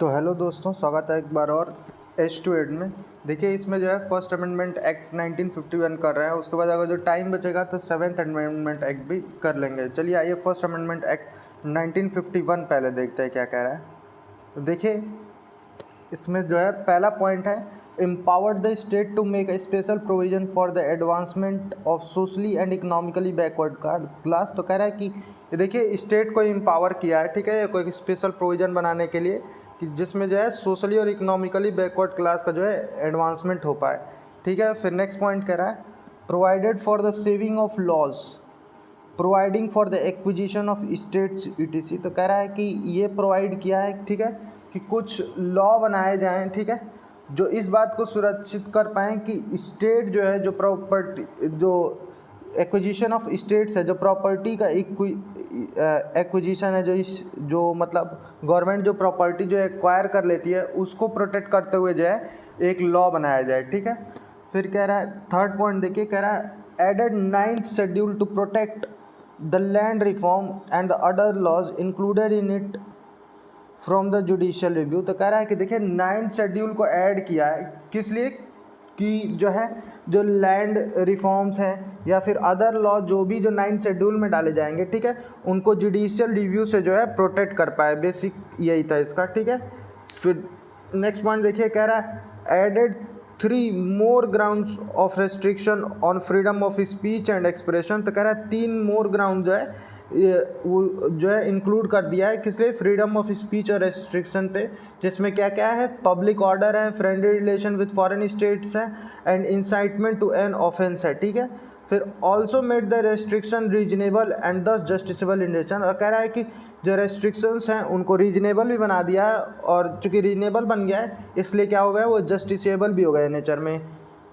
तो हेलो दोस्तों, स्वागत है एक बार और H2 में। देखिए, इसमें जो है फर्स्ट अमेंडमेंट एक्ट 1951 कर रहे हैं। उसके बाद अगर जो टाइम बचेगा तो सेवन्थ अमेंडमेंट एक्ट भी कर लेंगे। चलिए आइए फर्स्ट अमेंडमेंट एक्ट 1951 पहले देखते हैं क्या कह रहा है। तो देखिए, इसमें जो है पहला पॉइंट है, empowered the state to make a special provision for the advancement of socially and economically backward class. तो कह रहा है कि देखिए, स्टेट को एम्पावर किया है, ठीक है, कोई स्पेशल प्रोविज़न बनाने के लिए कि जिसमें जो है सोशली और इकोनॉमिकली बैकवर्ड क्लास का जो है एडवांसमेंट हो पाए, ठीक है। फिर नेक्स्ट पॉइंट कह रहा है, provided for the saving of laws providing for the acquisition of states ETC. तो कह रहा है कि ये प्रोवाइड किया है, ठीक है, कि कुछ लॉ बनाए जाएं, ठीक है, जो इस बात को सुरक्षित कर पाएँ कि स्टेट जो है, जो प्रॉपर्टी, जो एक्विजिशन ऑफ स्टेट्स है, जो प्रॉपर्टी का एक्विजिशन है, जो मतलब गवर्नमेंट जो प्रॉपर्टी जो एक्वायर कर लेती है उसको प्रोटेक्ट करते हुए जो है एक लॉ बनाया जाए, ठीक है। फिर कह रहा है, थर्ड पॉइंट देखिए, कह रहा है added 9th schedule to protect the land reform and the other laws included in it from the judicial review. तो कह रहा है कि देखिए 9th शेड्यूल को ऐड किया है, किस लिए कि जो है जो लैंड रिफॉर्म्स हैं या फिर अदर लॉ जो भी जो 9th शेड्यूल में डाले जाएंगे, ठीक है, उनको जुडिशियल रिव्यू से जो है प्रोटेक्ट कर पाए। बेसिक यही था इसका, ठीक है। फिर नेक्स्ट पॉइंट देखिए, कह रहा है added 3 more grounds of restriction on freedom of speech and expression. तो कह रहा है 3 more ग्राउंड जो है वो जो है इंक्लूड कर दिया है, किस लिए, फ्रीडम ऑफ स्पीच और रेस्ट्रिक्शन पे, जिसमें क्या क्या है, पब्लिक ऑर्डर है, friendly relation with foreign states है and incitement to an offence है, ठीक है। फिर also made the restriction reasonable and thus justiciable in nature. और कह रहा है कि जो रेस्ट्रिक्शंस हैं उनको रीजनेबल भी बना दिया है, और चूँकि रीजनेबल बन गया है इसलिए क्या हो गया, वो जस्टिसेबल भी हो गया नेचर में,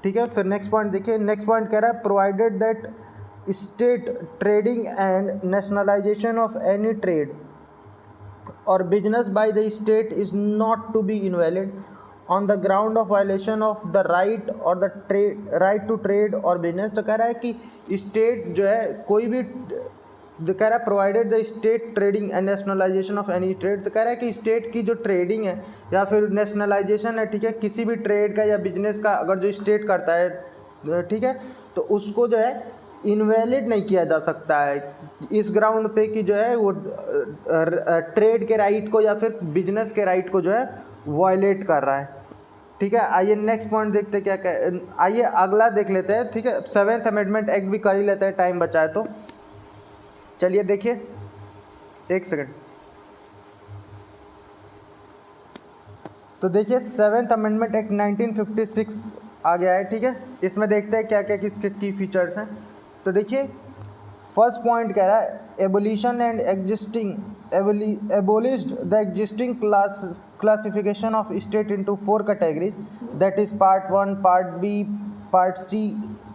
ठीक है। फिर नेक्स्ट पॉइंट देखिए, नेक्स्ट पॉइंट कह रहा है provided that state trading and nationalization of any trade or business by the state is not to be invalid on the ground of violation of the right or the right to trade or business। तो कह रहा है कि state जो है कोई भी जो कह रहा है provided the state trading and nationalisation of any trade. तो कह रहा है कि स्टेट की जो ट्रेडिंग है या फिर नेशनलाइजेशन है, ठीक है, किसी भी ट्रेड का या बिजनेस का अगर जो स्टेट करता है, ठीक है, तो उसको जो है इनवैलिड नहीं किया जा सकता है इस ग्राउंड पे कि जो है वो ट्रेड के राइट को या फिर बिजनेस के राइट को जो है वायलेट कर रहा है, ठीक है। आइए नेक्स्ट पॉइंट देखते हैं क्या आइए अगला देख लेते हैं, ठीक है। 7th अमेंडमेंट एक्ट भी कर ही लेते हैं, टाइम बचा है तो। चलिए देखिए, एक सेकंड। तो देखिए 7th अमेंडमेंट एक्ट 1956 आ गया है, ठीक है। इसमें देखते हैं क्या क्या किसके की फीचर्स हैं। तो देखिए फर्स्ट पॉइंट कह रहा है abolition and abolished the existing classification of state into 4 categories, that is part 1, part B, part C,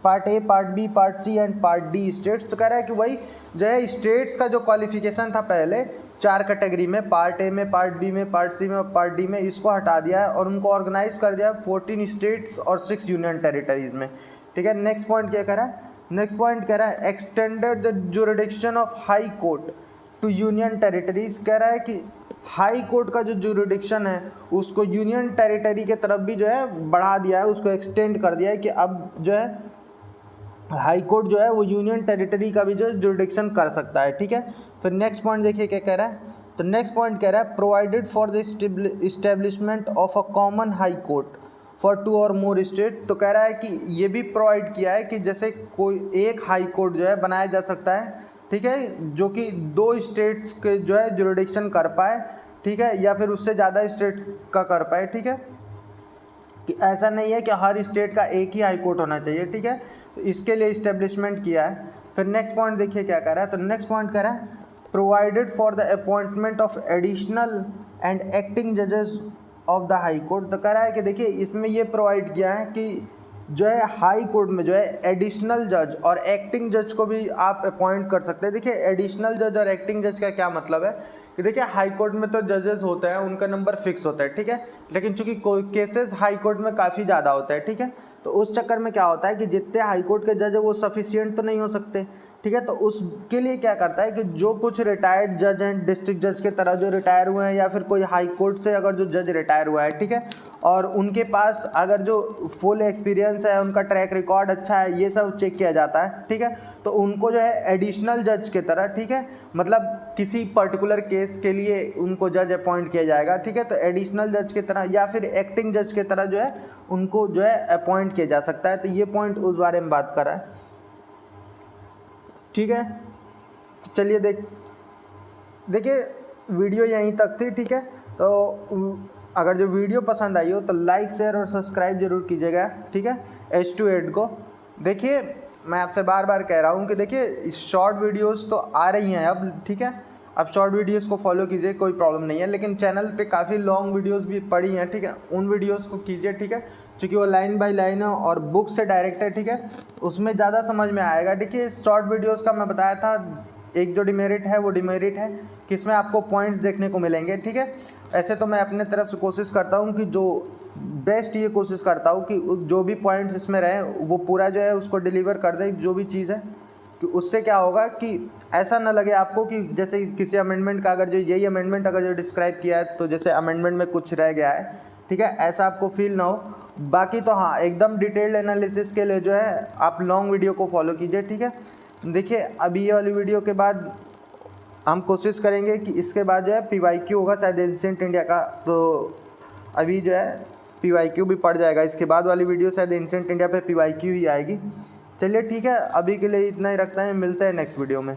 part A, part B, part C and part D states. तो कह रहा है कि वही जो है स्टेट्स का जो क्वालिफिकेशन था पहले 4 कैटेगरी में, पार्ट ए में, पार्ट बी में, पार्ट सी में और पार्ट डी में, इसको हटा दिया है और उनको ऑर्गेनाइज कर दिया 14 स्टेट्स और 6 यूनियन टेरिटरीज में, ठीक है। नेक्स्ट पॉइंट क्या कह रहा है, नेक्स्ट पॉइंट कह रहा है extended the jurisdiction of high court to union territories. कह रहा है कि हाई कोर्ट का जो जुरिडिक्शन है उसको यूनियन टेरिटरी के तरफ भी जो है बढ़ा दिया है, उसको एक्सटेंड कर दिया है कि अब जो है हाई कोर्ट जो है वो यूनियन टेरिटरी का भी जो जुरिडिक्शन कर सकता है, ठीक है। फिर नेक्स्ट पॉइंट देखिए क्या कह रहा है। तो नेक्स्ट पॉइंट कह रहा है provided for the establishment of a common high court for 2 और मोर स्टेट। तो कह रहा है कि ये भी प्रोवाइड किया है कि जैसे कोई एक हाई कोर्ट जो है बनाया जा सकता है, ठीक है, जो कि 2 स्टेट्स के जो है जुरिडिक्शन कर पाए, ठीक है, या फिर उससे ज़्यादा स्टेट्स का कर पाए, ठीक है, कि ऐसा नहीं है कि हर स्टेट का एक ही हाई कोर्ट होना चाहिए, ठीक है। तो इसके लिए इस्टेब्लिशमेंट किया है। फिर नेक्स्ट पॉइंट देखिए क्या कह रहा है। तो नेक्स्ट पॉइंट कह रहा है provided for the appointment of additional and acting जजेस ऑफ द हाई कोर्ट। तो कह रहा है कि देखिए इसमें ये प्रोवाइड किया है कि जो है हाई कोर्ट में जो है एडिशनल जज और एक्टिंग जज को भी आप अपॉइंट कर सकते हैं। देखिए एडिशनल जज और एक्टिंग जज का क्या मतलब है कि देखिए हाई कोर्ट में तो जजेस होते हैं, उनका नंबर फिक्स होता है, ठीक है, लेकिन चूंकि केसेस हाई कोर्ट में काफ़ी ज़्यादा होता है, ठीक है, तो उस चक्कर में क्या होता है कि जितने हाई कोर्ट के जज है वो सफिशिएंट तो नहीं हो सकते, ठीक है। तो उसके लिए क्या करता है कि जो कुछ रिटायर्ड जज हैं, डिस्ट्रिक्ट जज के तरह जो रिटायर हुए हैं, या फिर कोई हाई कोर्ट से अगर जो जज रिटायर हुआ है, ठीक है, और उनके पास अगर जो फुल एक्सपीरियंस है, उनका ट्रैक रिकॉर्ड अच्छा है, ये सब चेक किया जाता है, ठीक है। तो उनको जो है एडिशनल जज के तरह, ठीक है, मतलब किसी पर्टिकुलर केस के लिए उनको जज अपॉइंट किया जाएगा, ठीक है। तो एडिशनल जज की तरह या फिर एक्टिंग जज की तरह जो है उनको जो है अपॉइंट किया जा सकता है। तो ये पॉइंट उस बारे में बात कर रहा है, ठीक है। तो चलिए देखिए वीडियो यहीं तक थी, ठीक है। तो अगर जो वीडियो पसंद आई हो तो लाइक शेयर और सब्सक्राइब जरूर कीजिएगा, ठीक है, H2 को। देखिए मैं आपसे बार बार कह रहा हूँ कि देखिए शॉर्ट वीडियोस तो आ रही हैं अब, ठीक है। अब शॉर्ट वीडियोस को फॉलो कीजिए, कोई प्रॉब्लम नहीं है, लेकिन चैनल पे काफ़ी लॉन्ग वीडियोस भी पड़ी हैं, ठीक है, उन वीडियोस को कीजिए, ठीक है, क्योंकि वो लाइन बाय लाइन है और बुक से डायरेक्ट है, ठीक है, उसमें ज़्यादा समझ में आएगा। देखिए शॉर्ट वीडियोस का मैं बताया था, एक जो डिमेरिट है वो डिमेरिट है कि इसमें आपको पॉइंट्स देखने को मिलेंगे, ठीक है। ऐसे तो मैं अपने तरफ से कोशिश करता हूँ कि जो बेस्ट ये कोशिश करता हूँ कि जो भी पॉइंट्स इसमें रहे वो पूरा जो है उसको डिलीवर कर दे, जो भी चीज़ है, कि उससे क्या होगा कि ऐसा ना लगे आपको कि जैसे किसी अमेंडमेंट का अगर जो यही अमेंडमेंट अगर जो डिस्क्राइब किया है तो जैसे अमेंडमेंट में कुछ रह गया है, ठीक है, ऐसा आपको फील ना हो। बाकी तो हाँ, एकदम डिटेल्ड एनालिसिस के लिए जो है आप लॉन्ग वीडियो को फॉलो कीजिए, ठीक है। देखिए अभी ये वाली वीडियो के बाद हम कोशिश करेंगे कि इसके बाद जो है PYQ होगा शायद एंशिएंट इंडिया का, तो अभी जो है PYQ भी पड़ जाएगा। इसके बाद वाली वीडियो शायद एंशिएंट इंडिया पे PYQ ही आएगी। चलिए ठीक है, अभी के लिए इतना ही रखते हैं, मिलते हैं नेक्स्ट वीडियो में।